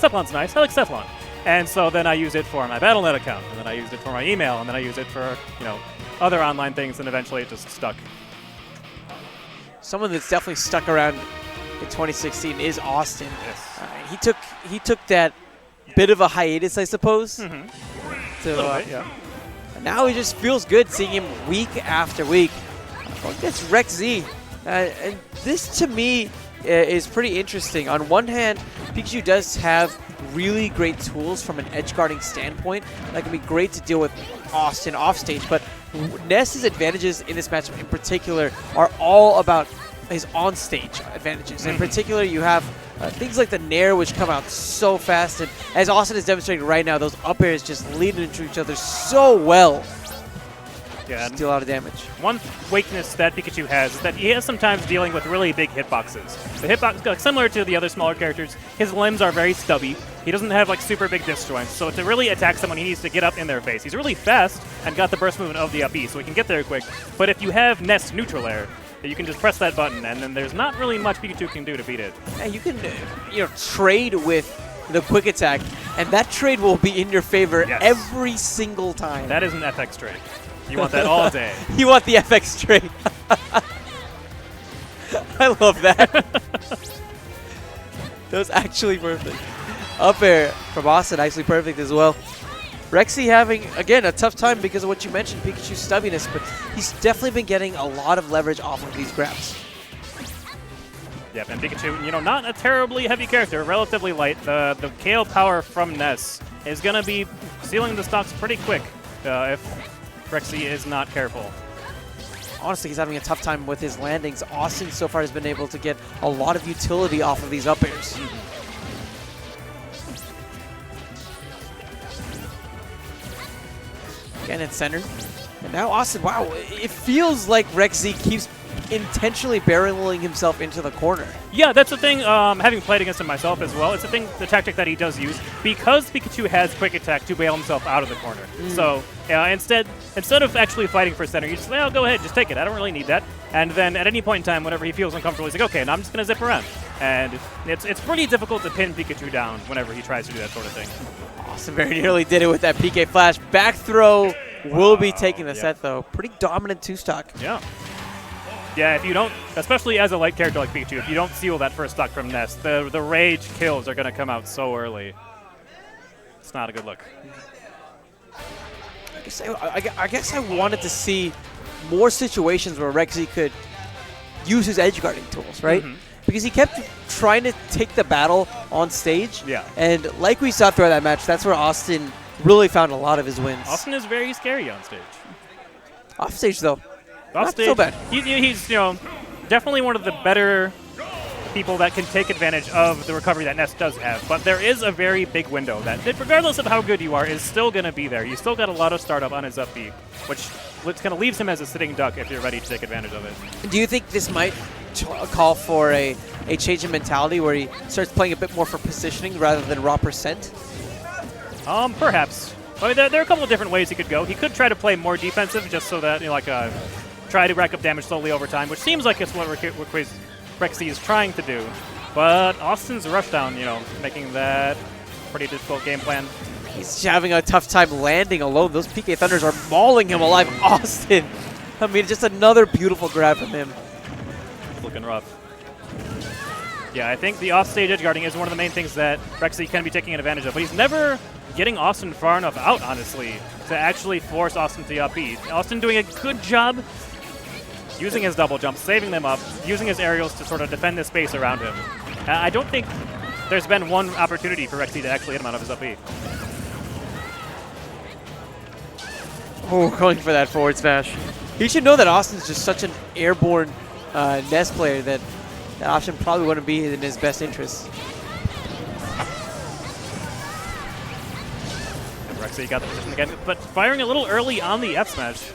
Cephalon's nice. I like Cephalon. And so then I use it for my Battle.net account, and then I used it for my email, and then I use it for, other online things, and eventually it just stuck. Someone that's definitely stuck around in 2016 is Awestin. Yes. He took that bit of a hiatus, I suppose. Mm-hmm. So, Yeah. now it just feels good seeing him week after week. That's ReQzee. And this, to me, is pretty interesting. On one hand, Pikachu does have really great tools from an edge guarding standpoint that can be great to deal with Awestin off stage, but Ness's advantages in this matchup in particular are all about his on-stage advantages. In particular, you have things like the Nair, which come out so fast, and as Awestin is demonstrating right now, those up airs just lead into each other so well. Yeah, Just deal a lot of damage. One weakness that Pikachu has is that he is sometimes dealing with really big hitboxes. The hitbox, similar to the other smaller characters, his limbs are very stubby. He doesn't have super big disjoints, so to really attack someone, he needs to get up in their face. He's really fast and got the burst movement of the up B, so he can get there quick. But if you have Ness neutral air, you can just press that button, and then there's not really much Pikachu can do to beat it. And you can, trade with the quick attack, and that trade will be in your favor every single time. That is an FX trade. You want that all day. You want the FX trade. I love that. That was actually perfect. Up air from Awestin, actually perfect as well. ReQzee having, again, a tough time because of what you mentioned, Pikachu's stubbiness, but he's definitely been getting a lot of leverage off of these grabs. Yep, and Pikachu, not a terribly heavy character, relatively light. The KO power from Ness is going to be sealing the stocks pretty quick if ReQzee is not careful. Honestly, he's having a tough time with his landings. Awestin so far has been able to get a lot of utility off of these up airs. Again, it's center. And now Awestin, wow, it feels like ReQzee keeps intentionally barreling himself into the corner. Yeah, that's the thing, having played against him myself as well, it's the tactic that he does use, because Pikachu has quick attack to bail himself out of the corner. So instead of actually fighting for center, you just say, oh, go ahead, just take it, I don't really need that. And then at any point in time, whenever he feels uncomfortable, he's like, okay, now I'm just going to zip around. And it's pretty difficult to pin Pikachu down whenever he tries to do that sort of thing. Awestin very nearly did it with that PK Flash. Back throw will be taking the set, though. Pretty dominant two-stock. Yeah. Yeah, if you don't, especially as a light character like Pikachu, if you don't seal that first stock from Ness, the rage kills are going to come out so early. It's not a good look. I guess I wanted to see more situations where ReQzee could use his edge guarding tools, right? Because he kept trying to take the battle on stage. Yeah. And like we saw throughout that match, that's where Awestin really found a lot of his wins. Awestin is very scary on stage. Off stage, though. Off stage, so bad. He's definitely one of the better people that can take advantage of the recovery that Ness does have. But there is a very big window that, regardless of how good you are, is still going to be there. You still got a lot of startup on his up B, which kind of leaves him as a sitting duck if you're ready to take advantage of it. Do you think this might call for a change in mentality where he starts playing a bit more for positioning rather than raw percent? Perhaps. I mean, there are a couple of different ways he could go. He could try to play more defensive just so that, try to rack up damage slowly over time, which seems like it's what ReQzee is trying to do. But Austin's rushdown, making that pretty difficult game plan. He's having a tough time landing alone. Those PK Thunders are mauling him alive. Awestin. I mean, just another beautiful grab from him. Looking rough. Yeah, I think the off-stage edge guarding is one of the main things that ReQzee can be taking advantage of, but he's never getting Awestin far enough out, honestly, to actually force Awestin to up B. Awestin doing a good job using his double jump, saving them up, using his aerials to sort of defend the space around him. I don't think there's been one opportunity for ReQzee to actually hit him out of his up B. Oh, going for that forward smash. He should know that Austin's just such an airborne Ness player that that option probably wouldn't be in his best interest. ReQzee got the position again, but firing a little early on the F smash.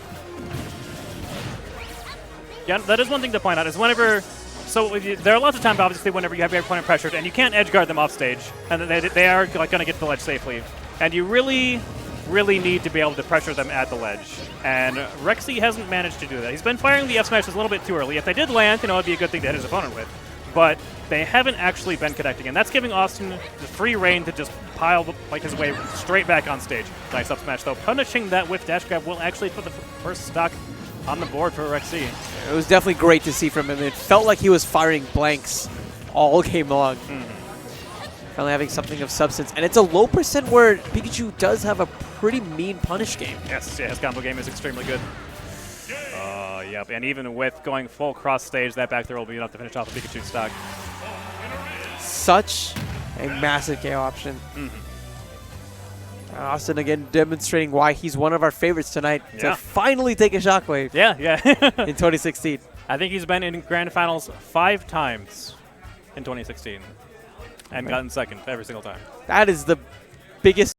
Yeah, that is one thing to point out, is whenever... So there are lots of times, obviously, whenever you have your opponent pressured, and you can't edge guard them off stage, and they are going to get to the ledge safely. And you really need to be able to pressure them at the ledge. And ReQzee hasn't managed to do that. He's been firing the F smashes a little bit too early. If they did land, it'd be a good thing to hit his opponent with. but they haven't actually been connecting, and that's giving Awestin the free reign to just pile like his way straight back on stage. Nice up smash, though. Punishing that with dash grab will actually put the first stock on the board for ReQzee. It was definitely great to see from him. It felt like he was firing blanks all game long. Finally having something of substance. And it's a low percent where Pikachu does have a pretty mean punish game. Yes, yeah, his combo game is extremely good. Yep, and even with going full cross stage, that back there will be enough to finish off the Pikachu stock. Such a massive KO option. Awestin again demonstrating why he's one of our favorites tonight to finally take a Shockwave. Yeah. In 2016. I think he's been in grand finals 5 times in 2016 and gotten second every single time. That is the biggest